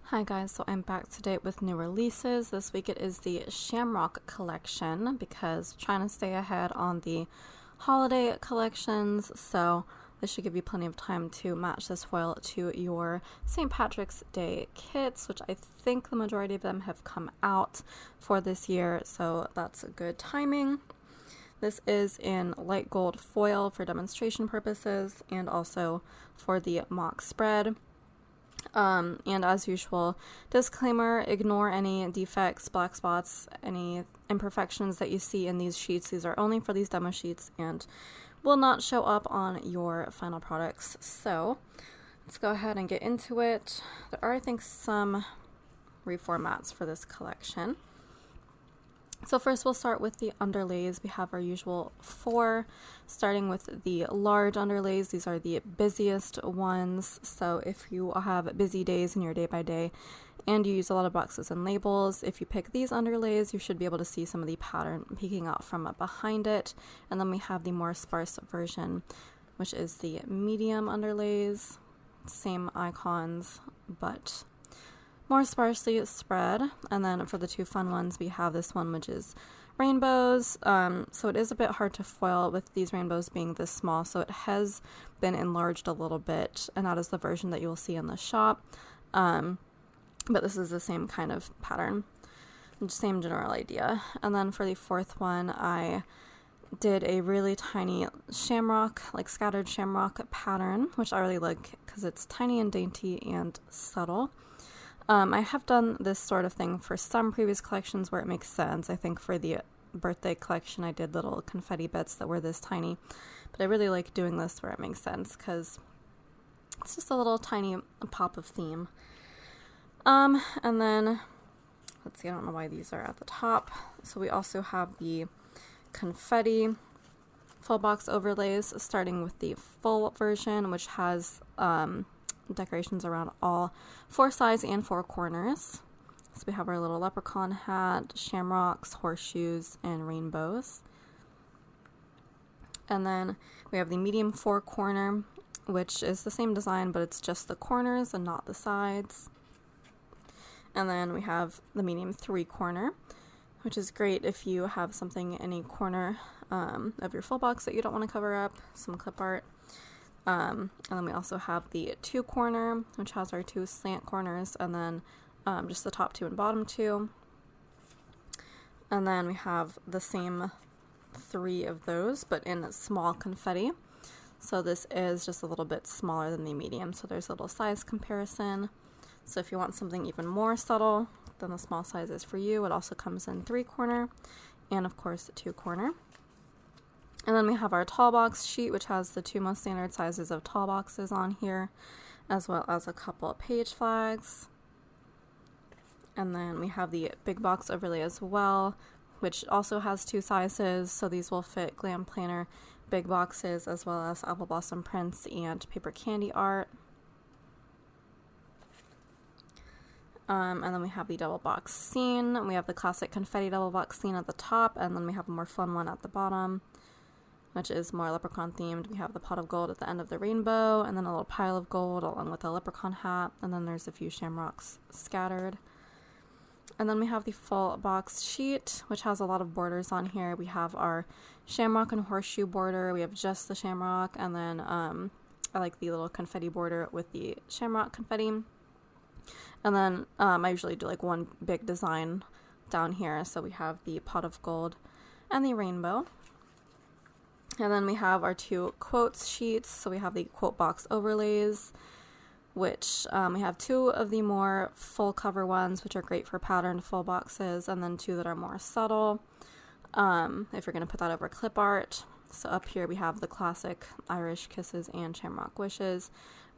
Hi guys, so I'm back today with new releases. This week it is the Shamrock collection because I'm trying to stay ahead on the holiday collections, so this should give you plenty of time to match this foil to your St. Patrick's Day kits, which I think the majority of them have come out for this year, so that's good timing. This is in light gold foil for demonstration purposes and also for the mock spread. And as usual, disclaimer, ignore any defects, black spots, any imperfections that you see in these sheets. These are only for these demo sheets and will not show up on your final products. So let's go ahead and get into it. There are, I think, some reformats for this collection. So first we'll start with the underlays. We have our usual 4, starting with the large underlays. These are the busiest ones, so if you have busy days in your day by day and you use a lot of boxes and labels, if you pick these underlays, you should be able to see some of the pattern peeking out from behind it. And then we have the more sparse version, which is the medium underlays. Same icons, but more sparsely spread. And then for the 2 fun ones, we have this one, which is rainbows. So it is a bit hard to foil with these rainbows being this small, so it has been enlarged a little bit, and that is the version that you will see in the shop. But this is the same kind of pattern, same general idea. And then for the 4th one, I did a really tiny shamrock, like scattered shamrock pattern, which I really like because it's tiny and dainty and subtle. I have done this sort of thing for some previous collections where it makes sense. I think for the birthday collection I did little confetti bits that were this tiny, but I really like doing this where it makes sense because it's just a little tiny pop of theme. And then, let's see, I don't know why these are at the top. So we also have the confetti full box overlays, starting with the full version, which has decorations around all 4 sides and 4 corners. So we have our little leprechaun hat, shamrocks, horseshoes, and rainbows. And then we have the medium 4 corner, which is the same design, but it's just the corners and not the sides. And then we have the medium 3 corner, which is great if you have something in any corner of your full box that you don't want to cover up, some clip art. And then we also have the 2 corner, which has our 2 slant corners, and then just the top 2 and bottom 2. And then we have the same 3 of those, but in small confetti. So this is just a little bit smaller than the medium, so there's a little size comparison. So if you want something even more subtle than the small size is for you, it also comes in 3 corner, and of course the 2 corner. And then we have our tall box sheet, which has the 2 most standard sizes of tall boxes on here, as well as a couple of page flags. And then we have the big box overlay as well, which also has 2 sizes, so these will fit glam planner big boxes, as well as apple blossom prints and paper candy art. And then we have the double box scene. We have the classic confetti double box scene at the top, and then we have a more fun one at the bottom, which is more leprechaun themed. We have the pot of gold at the end of the rainbow, and then a little pile of gold along with a leprechaun hat, and then there's a few shamrocks scattered. And then we have the full box sheet, which has a lot of borders on here. We have our shamrock and horseshoe border, we have just the shamrock, and then I like the little confetti border with the shamrock confetti. And then I usually do like one big design down here, so we have the pot of gold and the rainbow. And then we have our 2 quotes sheets. So we have the quote box overlays, which we have 2 of the more full cover ones, which are great for patterned full boxes, and then 2 that are more subtle, if you're going to put that over clip art. So up here we have the classic Irish kisses and shamrock wishes,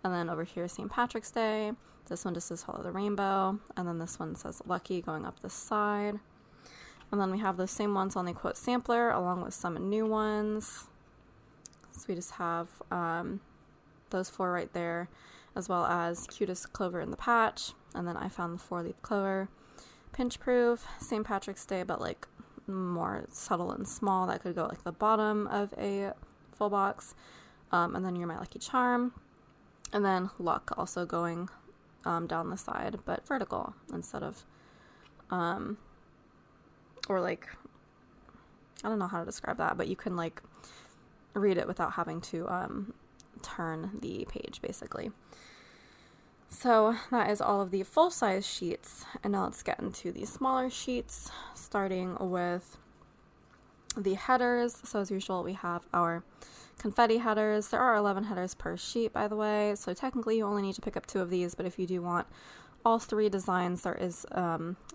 and then over here St. Patrick's Day. This one just says follow the rainbow, and then this one says lucky going up the side. And then we have those same ones on the quote sampler, along with some new ones. So we just have those 4 right there, as well as cutest clover in the patch. And then I found the 4-leaf clover, pinch proof, St. Patrick's Day, but like more subtle and small. That could go like the bottom of a full box. And then you're my lucky charm. And then luck also going down the side, but vertical instead of, or like, I don't know how to describe that, but you can like read it without having to turn the page basically. So that is all of the full-size sheets, and now let's get into the smaller sheets, starting with the headers. So as usual, we have our confetti headers. There are 11 headers per sheet, by the way, so technically you only need to pick up 2 of these, but if you do want all 3 designs, there is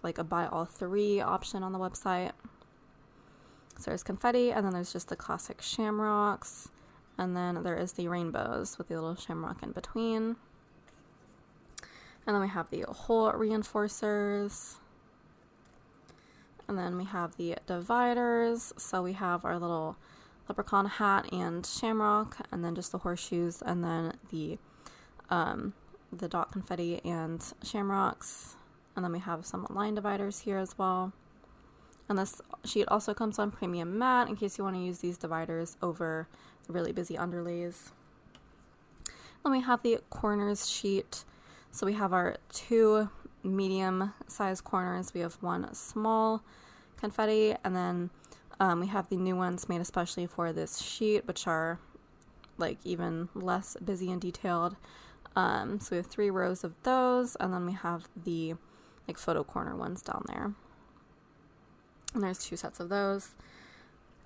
like a buy all 3 option on the website. So there's confetti, and then there's just the classic shamrocks, and then there is the rainbows with the little shamrock in between. And then we have the hole reinforcers. And then we have the dividers. So we have our little leprechaun hat and shamrock, and then just the horseshoes, and then the dot confetti and shamrocks. And then we have some line dividers here as well. And this sheet also comes on premium matte in case you want to use these dividers over the really busy underlays. Then we have the corners sheet. So we have our 2 medium size corners. We have 1 small confetti, and then we have the new ones made especially for this sheet, which are like even less busy and detailed. So we have 3 rows of those, and then we have the like photo corner ones down there. And there's 2 sets of those.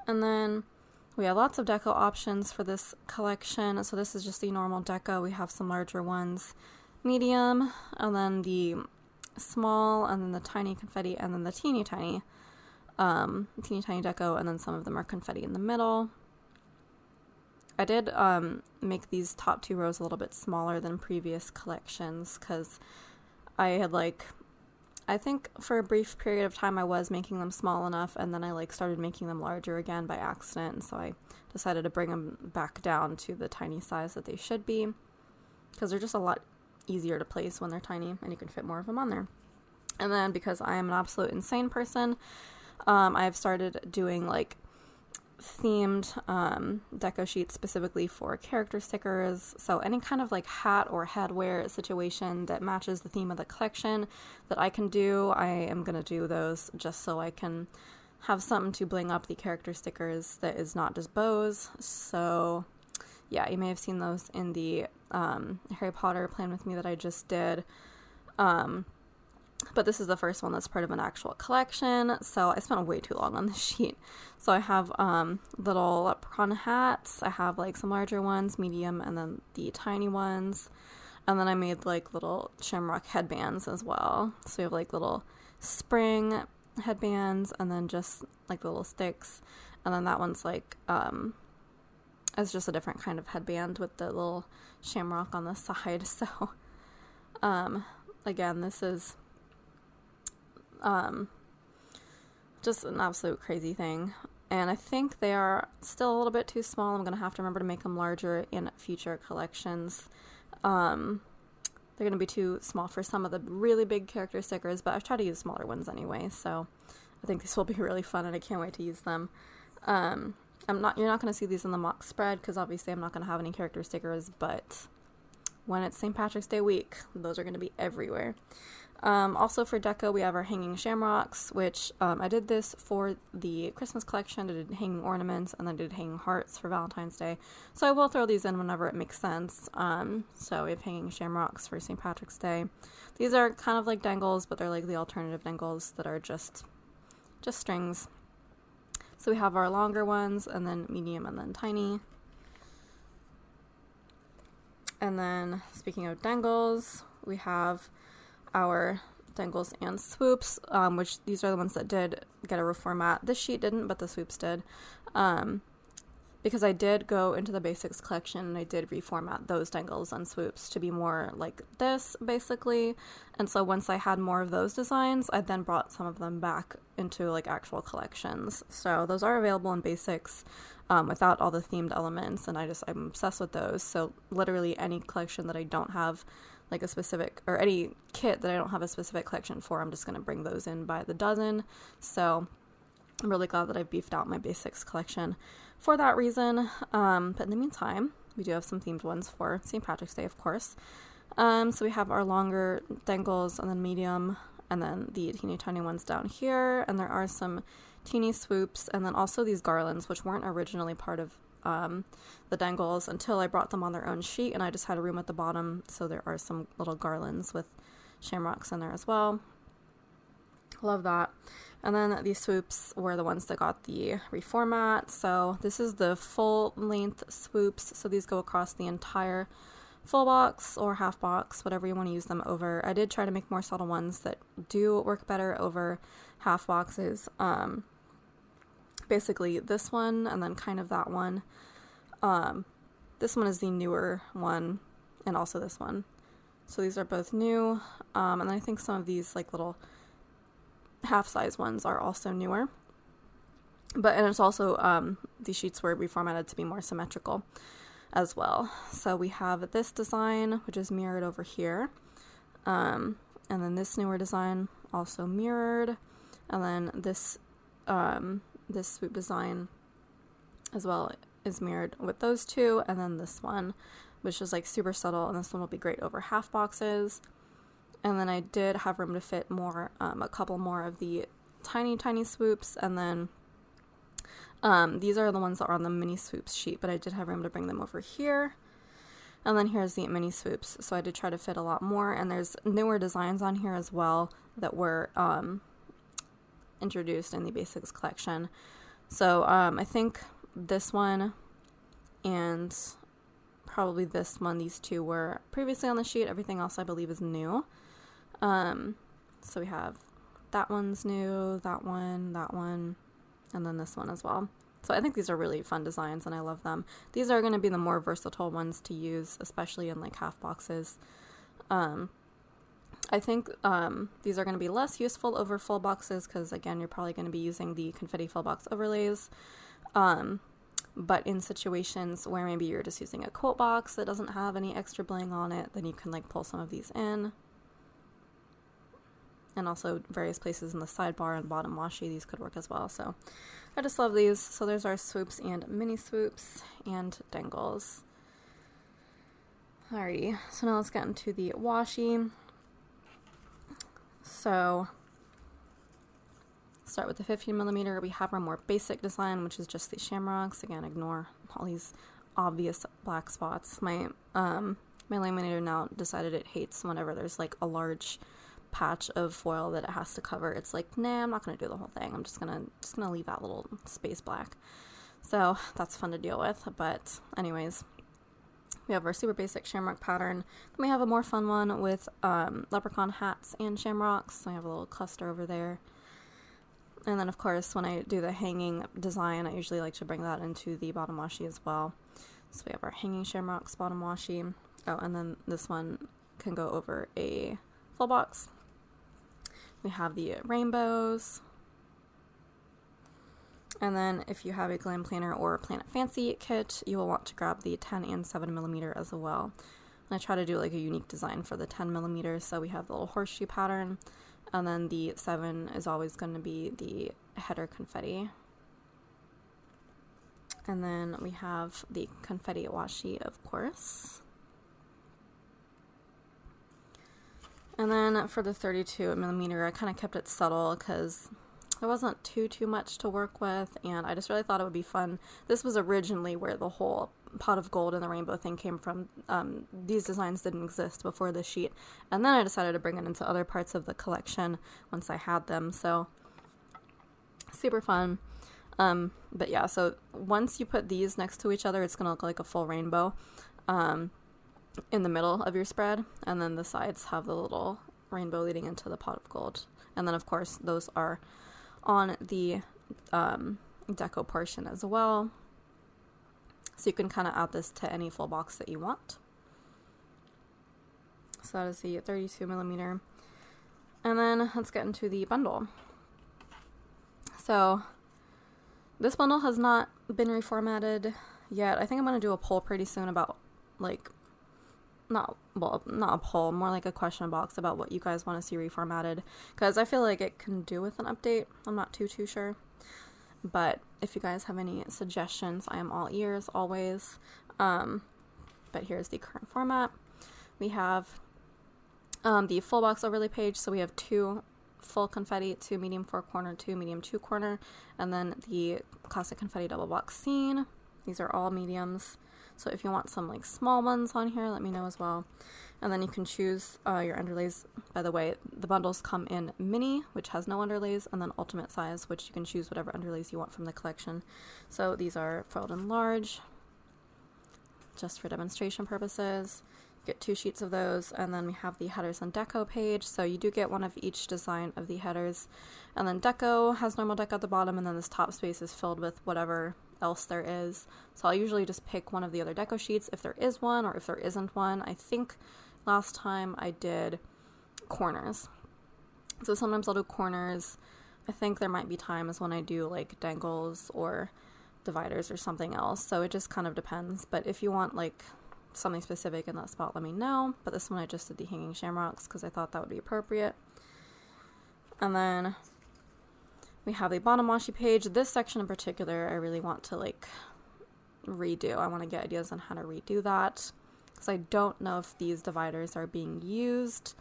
And then we have lots of deco options for this collection. So this is just the normal deco. We have some larger ones, medium, and then the small, and then the tiny confetti, and then the teeny tiny deco, and then some of them are confetti in the middle. I did make these top 2 rows a little bit smaller than previous collections because I had I think for a brief period of time I was making them small enough, and then I started making them larger again by accident, and so I decided to bring them back down to the tiny size that they should be because they're just a lot easier to place when they're tiny and you can fit more of them on there. And then because I am an absolute insane person, I've started doing themed deco sheets specifically for character stickers. So any kind of hat or headwear situation that matches the theme of the collection that I can do, I am going to do those just so I can have something to bling up the character stickers that is not just bows. So yeah, you may have seen those in the Harry Potter Plan With Me that I just did. But this is the first one that's part of an actual collection, so I spent way too long on this sheet. So I have little leprechaun hats, I have some larger ones, medium, and then the tiny ones. And then I made little Shamrock headbands as well. So we have little spring headbands, and then just the little sticks. And then that one's it's just a different kind of headband with the little shamrock on the side. So again, this is just an absolute crazy thing, and I think they are still a little bit too small. I'm gonna have to remember to make them larger in future collections. They're gonna be too small for some of the really big character stickers, but I've tried to use smaller ones anyway, so I think this will be really fun and I can't wait to use them. You're not going to see these in the mock spread because obviously I'm not going to have any character stickers, but when it's St. Patrick's Day week, those are going to be everywhere. Also for deco, we have our hanging shamrocks, which I did this for the Christmas collection. I did hanging ornaments, and then did hanging hearts for Valentine's Day. So I will throw these in whenever it makes sense. So we have hanging shamrocks for St. Patrick's Day. These are kind of like dangles, but they're the alternative dangles that are just strings. So we have our longer ones, and then medium, and then tiny. And then, speaking of dangles, we have our dangles and swoops, which these are the ones that did get a reformat. This sheet didn't, but the swoops did. Because I did go into the basics collection and I did reformat those dangles and swoops to be more like this, basically. And so once I had more of those designs, I then brought some of them back into actual collections. So those are available in basics without all the themed elements, and I'm obsessed with those. So literally any collection that I don't have a specific, or any kit that I don't have a specific collection for, I'm just going to bring those in by the dozen. So I'm really glad that I've beefed out my basics collection for that reason. But in the meantime, we do have some themed ones for St. Patrick's Day, of course. So we have our longer dangles and then medium, and then the teeny tiny ones down here, and there are some teeny swoops, and then also these garlands, which weren't originally part of the dangles until I brought them on their own sheet, and I just had a room at the bottom, so there are some little garlands with shamrocks in there as well. Love that. And then these swoops were the ones that got the reformat. So this is the full length swoops, so these go across the entire full box or half box, whatever you want to use them over. I did try to make more subtle ones that do work better over half boxes. Basically this one and then kind of that one. This one is the newer one, and also this one. So these are both new, and I think some of these like little half size ones are also newer. And it's also these sheets were reformatted to be more symmetrical as well. So we have this design, which is mirrored over here, and then this newer design also mirrored, and then this this swoop design as well is mirrored with those two, and then this one, which is like super subtle, and this one will be great over half boxes. And then I did have room to fit more, a couple more of the tiny swoops, and then these are the ones that are on the mini swoops sheet, but I did have room to bring them over here. And then here's the mini swoops, so I did try to fit a lot more, and there's newer designs on here as well that were introduced in the basics collection. So I think this one and probably this one, these two were previously on the sheet. Everything else I believe is new. So we have that one's new, that one, and then this one as well. So I think these are really fun designs and I love them. These are going to be the more versatile ones to use, especially in like half boxes. I think these are going to be less useful over full boxes because, again, you're probably going to be using the confetti full box overlays. But in situations where maybe you're just using a quote box that doesn't have any extra bling on it, then you can like pull some of these in. And also various places in the sidebar and bottom washi, these could work as well. So I just love these. So there's our swoops and mini swoops and dangles. Alrighty, so now let's get into the washi. So start with the 15mm. We have our more basic design, which is just the shamrocks. Again, ignore all these obvious black spots. My laminator now decided it hates whenever there's like a large patch of foil that it has to cover. It's like, nah, I'm not gonna do the whole thing. I'm just gonna leave that little space black. So that's fun to deal with. But anyways, we have our super basic shamrock pattern. Then we have a more fun one with leprechaun hats and shamrocks. So I have a little cluster over there. And then, of course, when I do the hanging design, I usually like to bring that into the bottom washi as well. So we have our hanging shamrocks bottom washi. Oh, and then this one can go over a full box. We have the rainbows. And then if you have a Glam Planner or Planet Fancy kit, you will want to grab the 10 and 7mm as well. And I try to do like a unique design for the 10mm. So we have the little horseshoe pattern. And then the 7 is always going to be the header confetti. And then we have the confetti washi, of course. And then for the 32mm, I kind of kept it subtle because there wasn't too much to work with, and I just really thought it would be fun. This was originally where the whole pot of gold and the rainbow thing came from. These designs didn't exist before this sheet, and then I decided to bring it into other parts of the collection once I had them, so super fun. But yeah, so once you put these next to each other, it's going to look like a full rainbow in the middle of your spread, and then the sides have the little rainbow leading into the pot of gold. And then, of course, those are on the deco portion as well. So you can kind of add this to any full box that you want. So that is the 32mm. And then let's get into the bundle. So this bundle has not been reformatted yet. I think I'm going to do a poll pretty soon about like, not a poll, more like a question box about what you guys want to see reformatted, because I feel like it can do with an update. I'm not too sure, but if you guys have any suggestions, I am all ears always. But here's the current format. we have the full box overlay page. So we have 2 full confetti, 2 medium 4-corner, 2 medium 2-corner, and then the classic confetti double box scene. These are all mediums. So if you want some like small ones on here, let me know as well. And then you can choose your underlays. By the way, the bundles come in mini, which has no underlays, and then ultimate size, which you can choose whatever underlays you want from the collection. So these are foiled in large, just for demonstration purposes. You get 2 sheets of those, and then we have the headers and deco page. So you do get one of each design of the headers, and then deco has normal deco at the bottom, and then this top space is filled with whatever else there is. So I'll usually just pick one of the other deco sheets if there is one, or if there isn't one. I think last time I did corners, so sometimes I'll do corners. I think there might be times when I do like dangles or dividers or something else, so it just kind of depends. But if you want like something specific in that spot, let me know. But this one I just did the hanging shamrocks because I thought that would be appropriate. And then we have the bottom washi page. This section in particular I really want to like redo. I want to get ideas on how to redo that because I don't know if these dividers are being used.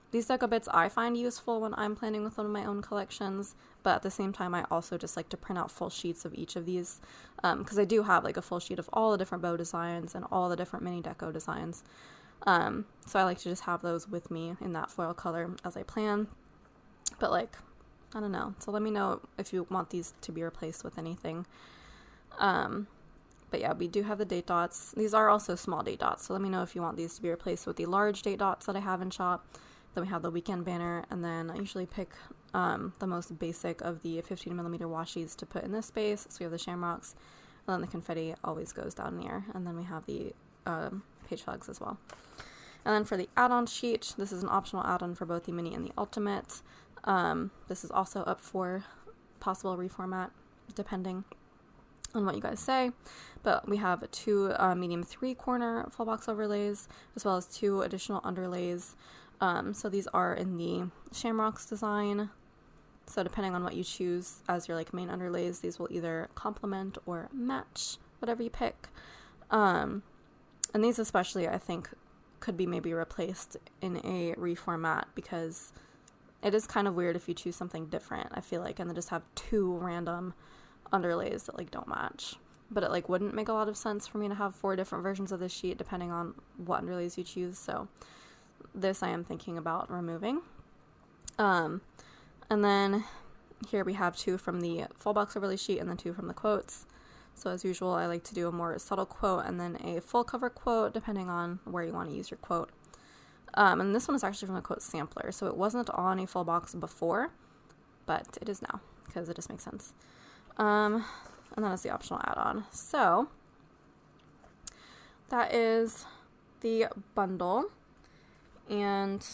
These deco bits I find useful when I'm planning with one of my own collections, but at the same time I also just like to print out full sheets of each of these because I do have like a full sheet of all the different bow designs and all the different mini deco designs. So I like to just have those with me in that foil color as I plan. But like, I don't know. So let me know if you want these to be replaced with anything. But yeah, we do have the date dots. These are also small date dots, so let me know if you want these to be replaced with the large date dots that I have in shop. Then we have the weekend banner, and then I usually pick the most basic of the 15mm washis to put in this space. So we have the shamrocks, and then the confetti always goes down near, and then we have the page flags as well. And then for the add-on sheet, this is an optional add-on for both the mini and the ultimate. This is also up for possible reformat, depending on what you guys say. But we have 2 medium 3-corner full box overlays, as well as 2 additional underlays. So these are in the Shamrocks design. So depending on what you choose as your like main underlays, these will either complement or match whatever you pick. And these especially, I think, could be maybe replaced in a reformat because it is kind of weird if you choose something different, I feel like, and then just have 2 random underlays that like don't match. But it like wouldn't make a lot of sense for me to have 4 different versions of this sheet depending on what underlays you choose. So this I am thinking about removing. And then here we have 2 from the full box overlay sheet and then 2 from the quotes. So as usual, I like to do a more subtle quote and then a full cover quote depending on where you want to use your quote. And this one is actually from the quote sampler, so it wasn't on a full box before, but it is now because it just makes sense. And then it's the optional add-on. So that is the bundle, and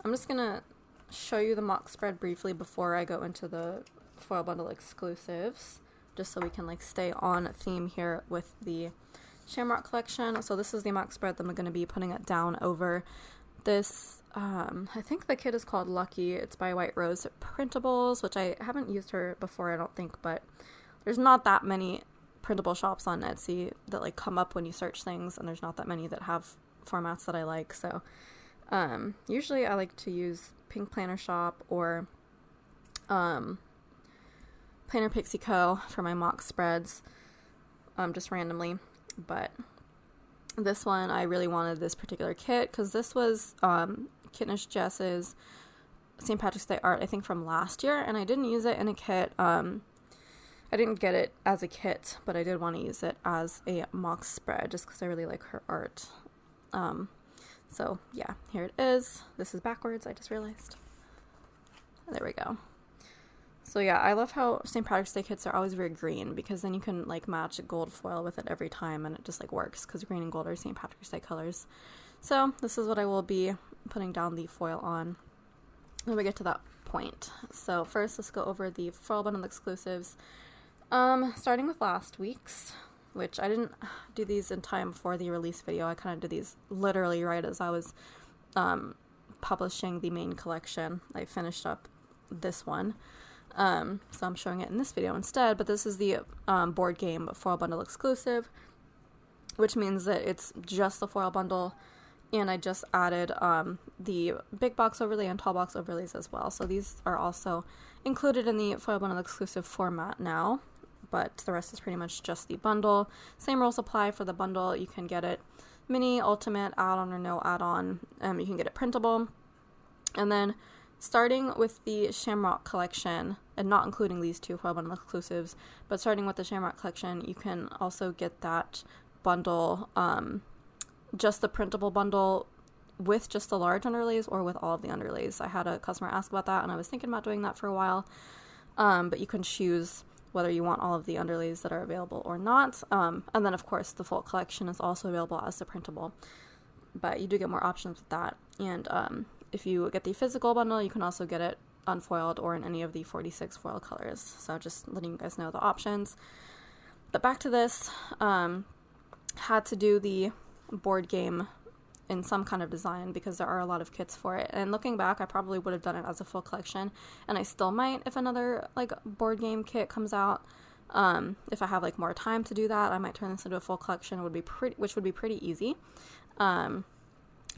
I'm just gonna show you the mock spread briefly before I go into the foil bundle exclusives, just so we can like stay on theme here with the Shamrock collection. So this is the mock spread that I'm going to be putting it down over this. I think the kit is called Lucky. It's by White Rose Printables, which I haven't used her before, I don't think, but there's not that many printable shops on Etsy that like come up when you search things, and there's not that many that have formats that I like. So usually I like to use Pink Planner Shop or Planner Pixie Co. for my mock spreads, just randomly. But this one, I really wanted this particular kit because this was Kitnish Jess's St. Patrick's Day art, I think from last year, and I didn't use it in a kit. I didn't get it as a kit, but I did want to use it as a mock spread just because I really like her art. So yeah, here it is. This is backwards, I just realized. There we go. So yeah, I love how St. Patrick's Day kits are always very green because then you can like match gold foil with it every time and it just like works because green and gold are St. Patrick's Day colors. So this is what I will be putting down the foil on when we get to that point. So first let's go over the foil bundle exclusives. Starting with last week's, which I didn't do these in time for the release video. I kind of did these literally right as I was publishing the main collection. I finished up this one. So I'm showing it in this video instead, but this is the board game foil bundle exclusive. which means that it's just the foil bundle, and I just added the big box overlay and tall box overlays as well. So these are also included in the foil bundle exclusive format now, but the rest is pretty much just the bundle. Same rules apply for the bundle. You can get it mini, ultimate, add-on, or no add-on. You can get it printable. And then starting with the Shamrock collection, and not including these two foil bundle exclusives, but starting with the Shamrock collection, you can also get that bundle, just the printable bundle with just the large underlays or with all of the underlays. I had a customer ask about that, and I was thinking about doing that for a while, but you can choose whether you want all of the underlays that are available or not. And then, of course, the full collection is also available as the printable, but you do get more options with that. And if you get the physical bundle, you can also get it unfoiled or in any of the 46 foil colors. So just letting you guys know the options. But back to this, had to do the board game in some kind of design because there are a lot of kits for it. And looking back, I probably would have done it as a full collection, and I still might if another like board game kit comes out. If I have like more time to do that, I might turn this into a full collection. Which would be pretty easy. I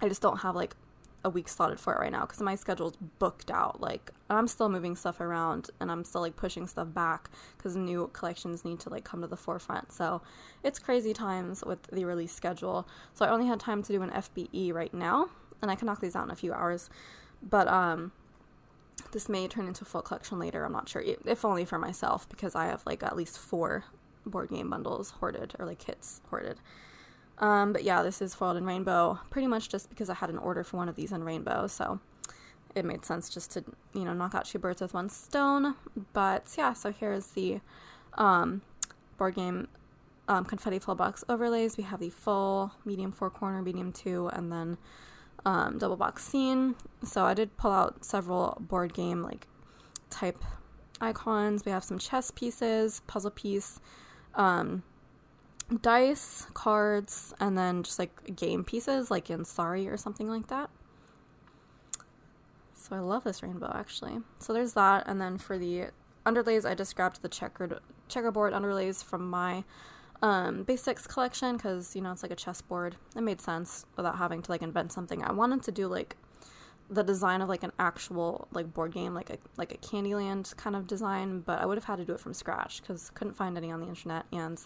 just don't have like a week slotted for it right now because my schedule's booked out. Like, I'm still moving stuff around and I'm still like pushing stuff back because new collections need to like come to the forefront. So it's crazy times with the release schedule. So I only had time to do an FBE right now, and I can knock these out in a few hours. But this may turn into a full collection later. I'm not sure, if only for myself, because I have like at least 4 board game bundles hoarded, or like kits hoarded. But yeah, this is foiled in rainbow, pretty much just because I had an order for one of these in rainbow, so it made sense just to, knock out 2 birds with 1 stone. But yeah, so here's the board game confetti full box overlays. We have the full, medium 4-corner, medium 2, and then double box scene. So I did pull out several board game like type icons. We have some chess pieces, puzzle piece, dice, cards, and then just like game pieces like in Sorry or something like that. So I love this rainbow actually. So there's that, and then for the underlays, I just grabbed the checkerboard underlays from my basics collection because it's like a chessboard. It made sense without having to like invent something. I wanted to do like the design of like an actual like board game, like a Candyland kind of design, but I would have had to do it from scratch because couldn't find any on the internet, and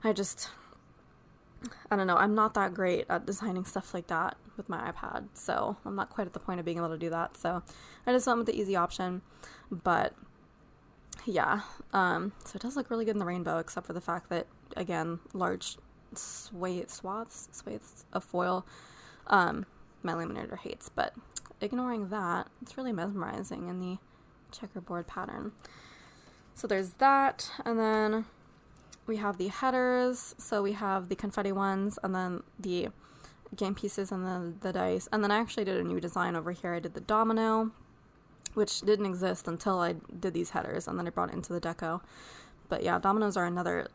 I don't know, I'm not that great at designing stuff like that with my iPad, so I'm not quite at the point of being able to do that, so I just went with the easy option. But yeah, so it does look really good in the rainbow, except for the fact that, again, large swathes of foil, my laminator hates, but ignoring that, it's really mesmerizing in the checkerboard pattern. So there's that, and then we have the headers. So we have the confetti ones, and then the game pieces, and then the dice. And then I actually did a new design over here. I did the domino, which didn't exist until I did these headers, and then I brought it into the deco. But yeah, dominoes are another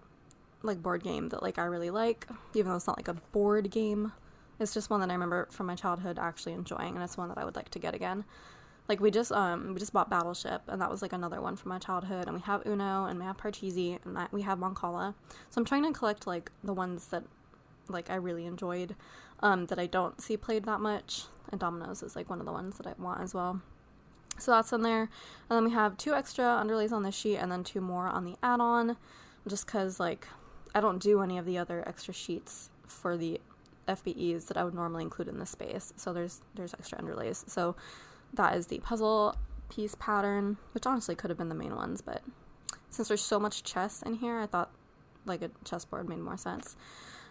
like board game that like I really like, even though it's not like a board game. It's just one that I remember from my childhood actually enjoying, and it's one that I would like to get again. Like we just bought Battleship, and that was like another one from my childhood, and we have Uno, and we have Parcheesi, and we have Moncala. So I'm trying to collect like the ones that like I really enjoyed, that I don't see played that much, and Dominoes is like one of the ones that I want as well. So that's in there, and then we have 2 extra underlays on this sheet, and then 2 more on the add-on, just because like I don't do any of the other extra sheets for the FBEs that I would normally include in this space, so there's extra underlays. So that is the puzzle piece pattern, which honestly could have been the main ones, but since there's so much chess in here, I thought like a chessboard made more sense.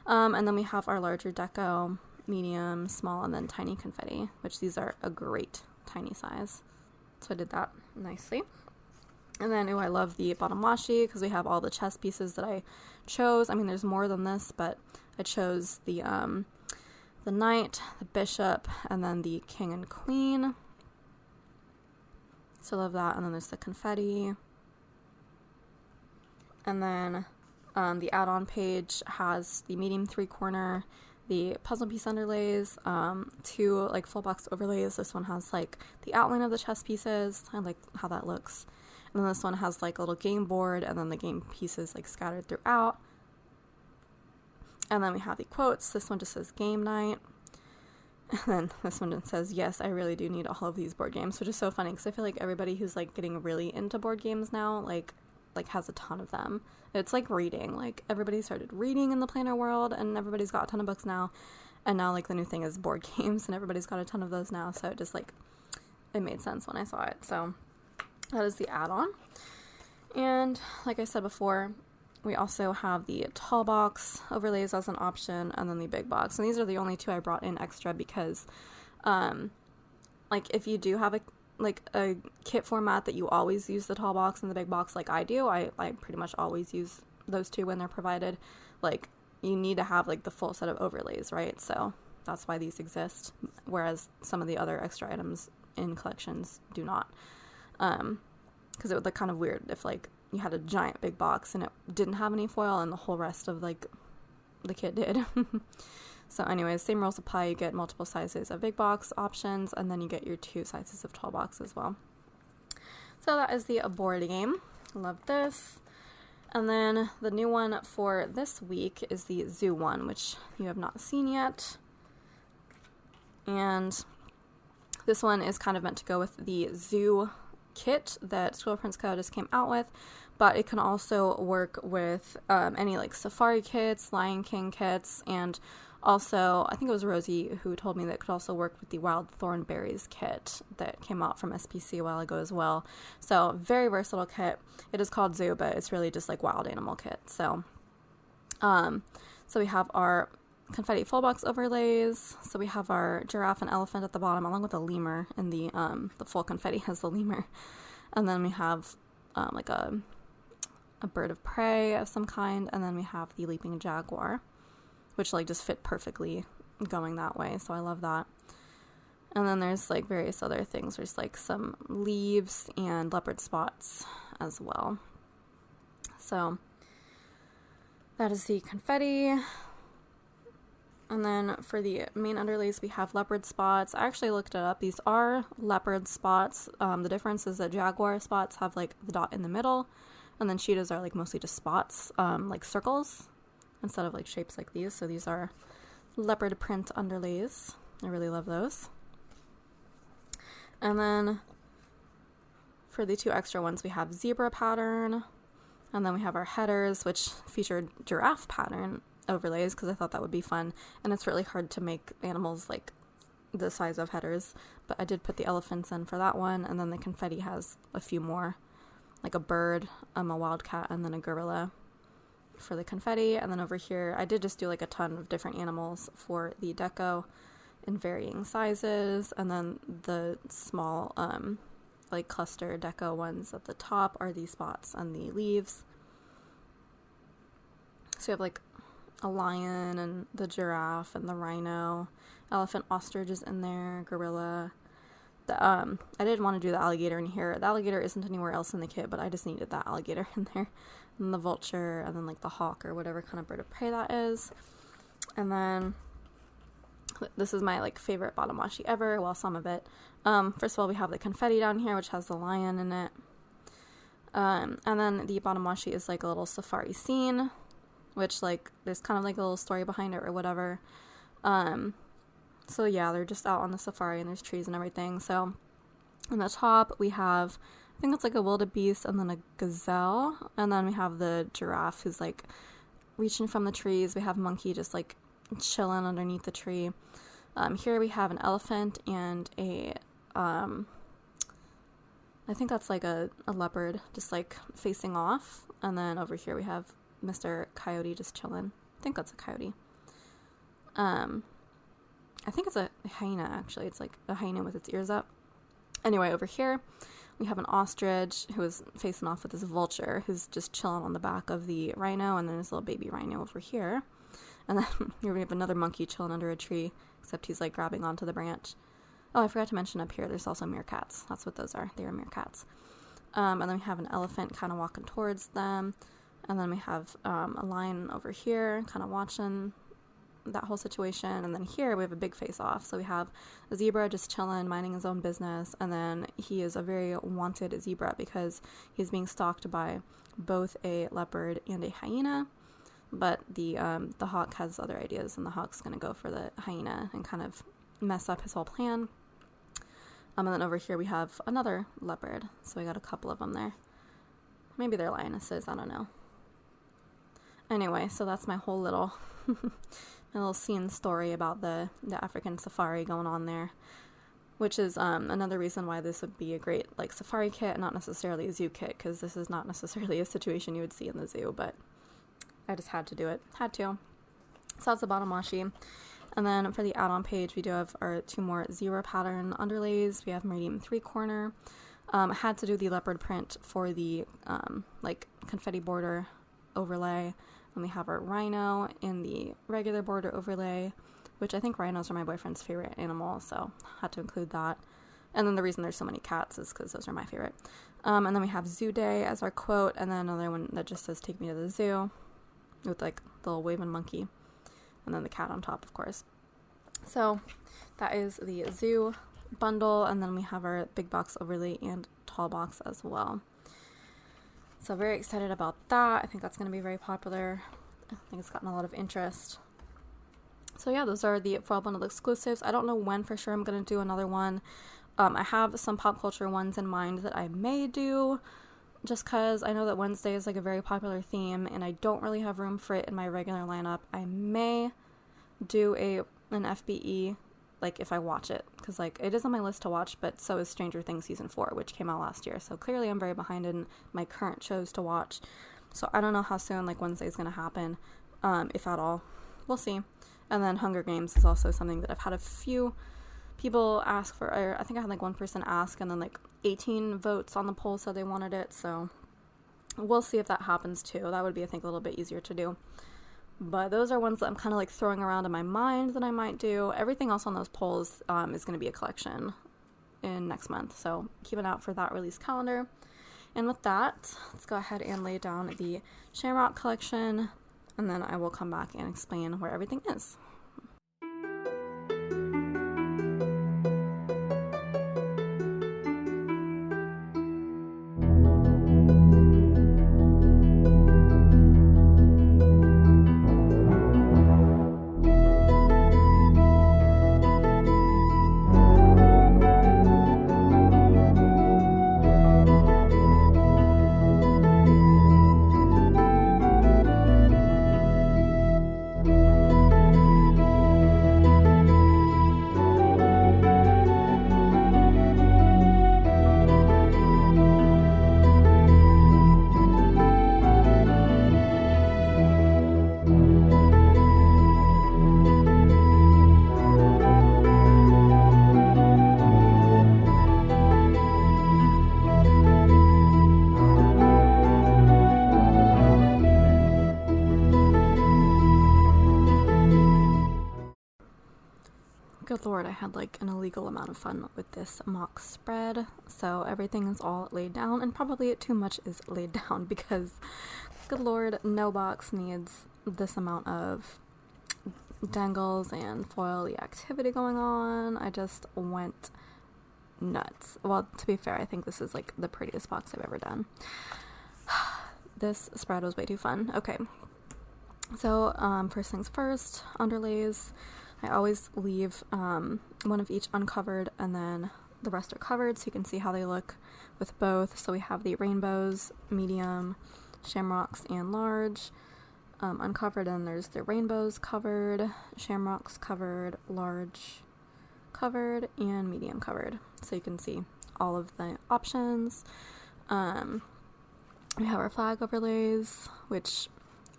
And then we have our larger deco, medium, small, and then tiny confetti, which these are a great tiny size. So I did that nicely. And then, I love the bottom washi because we have all the chess pieces that I chose. I mean, there's more than this, but I chose the knight, the bishop, and then the king and queen. So I love that. And then there's the confetti. And then the add-on page has the medium 3-corner, the puzzle piece underlays, 2 like full box overlays. This one has like the outline of the chess pieces. I like how that looks. And then this one has like a little game board, and then the game pieces like scattered throughout. And then we have the quotes. This one just says game night. And then this one just says, yes, I really do need all of these board games, which is so funny because I feel like everybody who's like getting really into board games now, like has a ton of them. It's like reading. Like everybody started reading in the planner world and everybody's got a ton of books now. And now like the new thing is board games and everybody's got a ton of those now. So it just like, it made sense when I saw it. So that is the add-on. And like I said before, we also have the tall box overlays as an option, and then the big box. And these are the only two I brought in extra because, like, if you do have a kit format that you always use the tall box and the big box like I do, I pretty much always use those two when they're provided. Like, you need to have, like, the full set of overlays, right? So that's why these exist, whereas some of the other extra items in collections do not. Because it would look kind of weird if, like, you had a giant big box and it didn't have any foil and the whole rest of like the kit did. So anyways, same rules apply. You get multiple sizes of big box options and then you get your 2 sizes of tall box as well. So that is the board game. Love this. And then the new one for this week is the zoo one, which you have not seen yet. And this one is kind of meant to go with the zoo kit that Squirrel Prince Co. just came out with, but it can also work with any like safari kits, Lion King kits, and also I think it was Rosie who told me that it could also work with the Wild Thornberries kit that came out from SPC a while ago as well. So very versatile kit. It is called Zoo, but it's really just like wild animal kit. So so we have our confetti full box overlays. So we have our giraffe and elephant at the bottom along with a lemur, and the full confetti has the lemur. And then we have like a bird of prey of some kind, and then we have the leaping jaguar, which like just fit perfectly going that way. So I love that. And then there's like various other things. There's like some leaves and leopard spots as well. So that is the confetti. And then for the main underlays, we have leopard spots. I actually looked it up. These are leopard spots. The difference is that jaguar spots have like the dot in the middle, and then cheetahs are like mostly just spots, like circles, instead of like shapes like these. So these are leopard print underlays. I really love those. And then for the 2 extra ones, we have zebra pattern, and then we have our headers, which featured giraffe pattern overlays because I thought that would be fun, and it's really hard to make animals like the size of headers, but I did put the elephants in for that one. And then the confetti has a few more, like a bird, a wildcat, and then a gorilla for the confetti. And then over here I did just do like a ton of different animals for the deco in varying sizes, and then the small like cluster deco ones at the top are the spots and the leaves. So you have like a lion and the giraffe and the rhino, elephant, ostrich is in there, gorilla. I didn't want to do the alligator in here. The alligator isn't anywhere else in the kit, but I just needed that alligator in there. And the vulture, and then like the hawk or whatever kind of bird of prey that is. And then this is my like favorite bottom washi ever, well, some of it. First of all, we have the confetti down here, which has the lion in it. And then the bottom washi is like a little safari scene, which like there's kind of like a little story behind it or whatever. So yeah, they're just out on the safari and there's trees and everything. So on the top we have, I think it's like a wildebeest and then a gazelle, and then we have the giraffe who's like reaching from the trees. We have monkey just like chilling underneath the tree. Here we have an elephant and a I think that's like a leopard just like facing off, and then over here we have Mr. Coyote just chilling. I think that's a coyote. I think it's a hyena, actually. It's like a hyena with its ears up. Anyway, over here we have an ostrich who is facing off with this vulture who's just chilling on the back of the rhino, and then this little baby rhino over here. And then here we have another monkey chilling under a tree, except he's like grabbing onto the branch. Oh, I forgot to mention up here there's also meerkats. That's what those are. They are meerkats. And then we have an elephant kind of walking towards them. And then we have a lion over here kind of watching that whole situation. And then here we have a big face off. So we have a zebra just chilling, minding his own business. And then he is a very wanted zebra because he's being stalked by both a leopard and a hyena. but the hawk has other ideas, and the hawk's going to go for the hyena and kind of mess up his whole plan. And then over here we have another leopard, so we got a couple of them there. Maybe they're lionesses, I don't know. Anyway, so that's my whole little my little scene story about the African safari going on there, which is another reason why this would be a great like safari kit, not necessarily a zoo kit, because this is not necessarily a situation you would see in the zoo, but I just had to do it. Had to. So that's the bottom washi. And then for the add-on page, we do have our 2 more zebra pattern underlays. We have medium 3-corner. I had to do the leopard print for the like confetti border overlay. And we have our rhino in the regular border overlay, which I think rhinos are my boyfriend's favorite animal, so had to include that. And then the reason there's so many cats is because those are my favorite. And then we have Zoo Day as our quote, and then another one that just says "Take me to the zoo," with like the little waving monkey, and then the cat on top, of course. So that is the zoo bundle, and then we have our big box overlay and tall box as well. So very excited about that. I think that's going to be very popular. I think it's gotten a lot of interest. So yeah, those are the foil bundle exclusives. I don't know when for sure I'm going to do another one. I have some pop culture ones in mind that I may do, just because I know that Wednesday is like a very popular theme, and I don't really have room for it in my regular lineup. I may do an FBE, like if I watch it, because like it is on my list to watch, but so is Stranger Things season 4, which came out last year. So clearly I'm very behind in my current shows to watch. So I don't know how soon like Wednesday is going to happen, if at all. We'll see. And then Hunger Games is also something that I've had a few people ask for, or I think I had like one person ask, and then like 18 votes on the poll said they wanted it, so we'll see if that happens too. That would be, I think, a little bit easier to do. But those are ones that I'm kind of like throwing around in my mind that I might do. Everything else on those polls is going to be a collection in next month, so keep an eye out for that release calendar. And with that, let's go ahead and lay down the Shamrock collection, and then I will come back and explain where everything is. Good lord, I had like an illegal amount of fun with this mock spread, so everything is all laid down, and probably too much is laid down because, good lord, no box needs this amount of dangles and foily activity going on. I just went nuts. Well, to be fair, I think this is like the prettiest box I've ever done. This spread was way too fun. Okay, so first things first, underlays. I always leave one of each uncovered, and then the rest are covered, so you can see how they look with both. So we have the rainbows, medium, shamrocks, and large uncovered, and there's the rainbows covered, shamrocks covered, large covered, and medium covered. So you can see all of the options. We have our flag overlays, which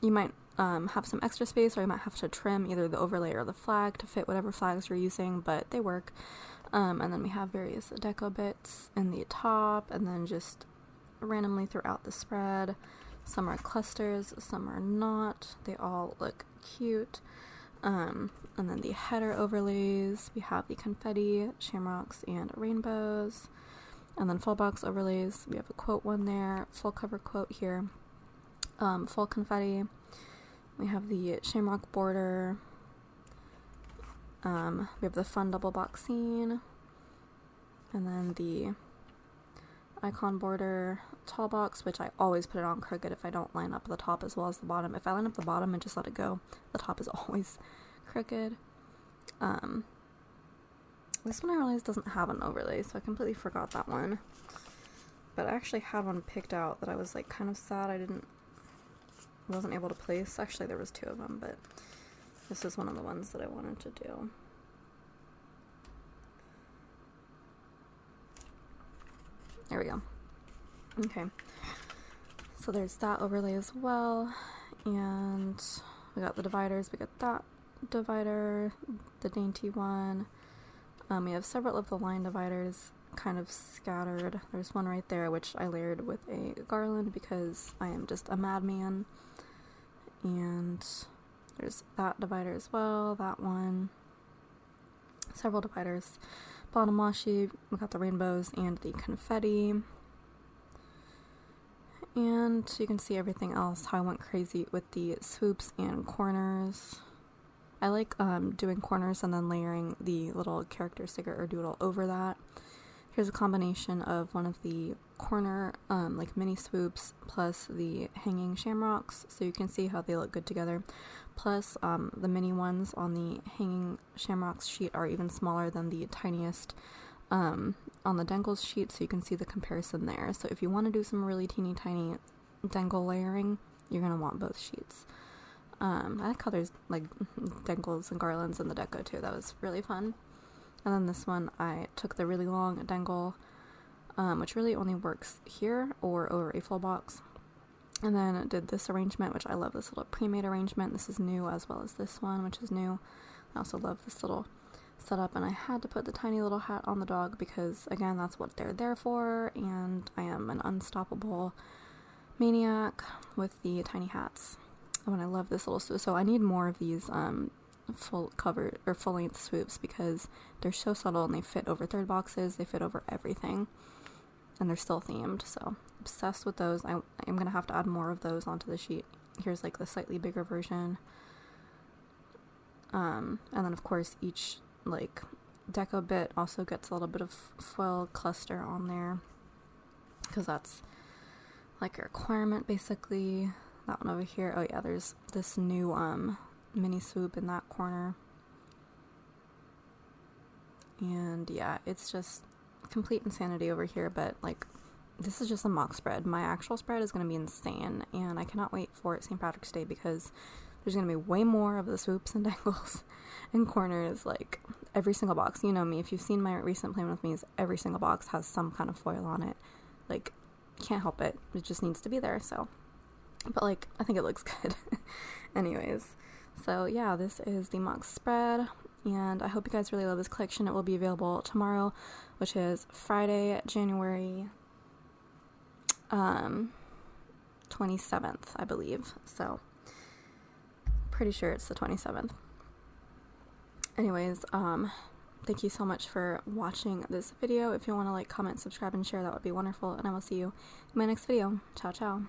you might have some extra space, or you might have to trim either the overlay or the flag to fit whatever flags you're using, but they work. And then we have various deco bits in the top, and then just randomly throughout the spread. Some are clusters, some are not. They all look cute. And then the header overlays, we have the confetti, shamrocks, and rainbows. And then full box overlays, we have a quote one there, full cover quote here, full confetti. We have the shamrock border. We have the fun double box scene. And then the icon border tall box, which I always put it on crooked if I don't line up the top as well as the bottom. If I line up the bottom and just let it go, the top is always crooked. This one I realized doesn't have an overlay, so I completely forgot that one. But I actually had one picked out that I was like kind of sad I wasn't able to place. Actually, there was 2 of them, but this is one of the ones that I wanted to do. There we go. Okay, so there's that overlay as well, and we got the dividers. We got that divider, the dainty one. We have several of the line dividers kind of scattered. There's one right there which I layered with a garland because I am just a madman. And there's that divider as well, that one. Several dividers. Bottom washi, we got the rainbows and the confetti. And you can see everything else, how I went crazy with the swoops and corners. I like doing corners and then layering the little character sticker or doodle over that. Here's a combination of one of the corner like mini swoops plus the hanging shamrocks, so you can see how they look good together. Plus the mini ones on the hanging shamrocks sheet are even smaller than the tiniest on the Decos sheet, so you can see the comparison there. So if you want to do some really teeny tiny dangle layering, you're going to want both sheets. I like how there's like dangles and garlands in the deco too. That was really fun. And then this one, I took the really long dangle, which really only works here or over a full box. And then I did this arrangement, which I love, this little pre-made arrangement. This is new, as well as this one, which is new. I also love this little setup, and I had to put the tiny little hat on the dog because, again, that's what they're there for, and I am an unstoppable maniac with the tiny hats. Oh, and I love this little swoop. So I need more of these full cover or full length swoops because they're so subtle and they fit over third boxes, they fit over everything, and they're still themed. So obsessed with those. I'm gonna have to add more of those onto the sheet. Here's like the slightly bigger version, and then of course each like deco bit also gets a little bit of foil cluster on there because that's like a requirement basically. That one over here, oh yeah, there's this new mini swoop in that corner, and yeah, it's just complete insanity over here. But like, this is just a mock spread. My actual spread is going to be insane, and I cannot wait for St. Patrick's Day because there's going to be way more of the swoops and dangles and corners. Like every single box, you know me, if you've seen my recent plan with me, is every single box has some kind of foil on it. Like, can't help it, it just needs to be there. So but like, I think it looks good. Anyways, so yeah, this is the mock spread, and I hope you guys really love this collection. It will be available tomorrow, which is Friday, January 27th, I believe. So pretty sure it's the 27th. Anyways, thank you so much for watching this video. If you want to like, comment, subscribe, and share, that would be wonderful, and I will see you in my next video. Ciao, ciao.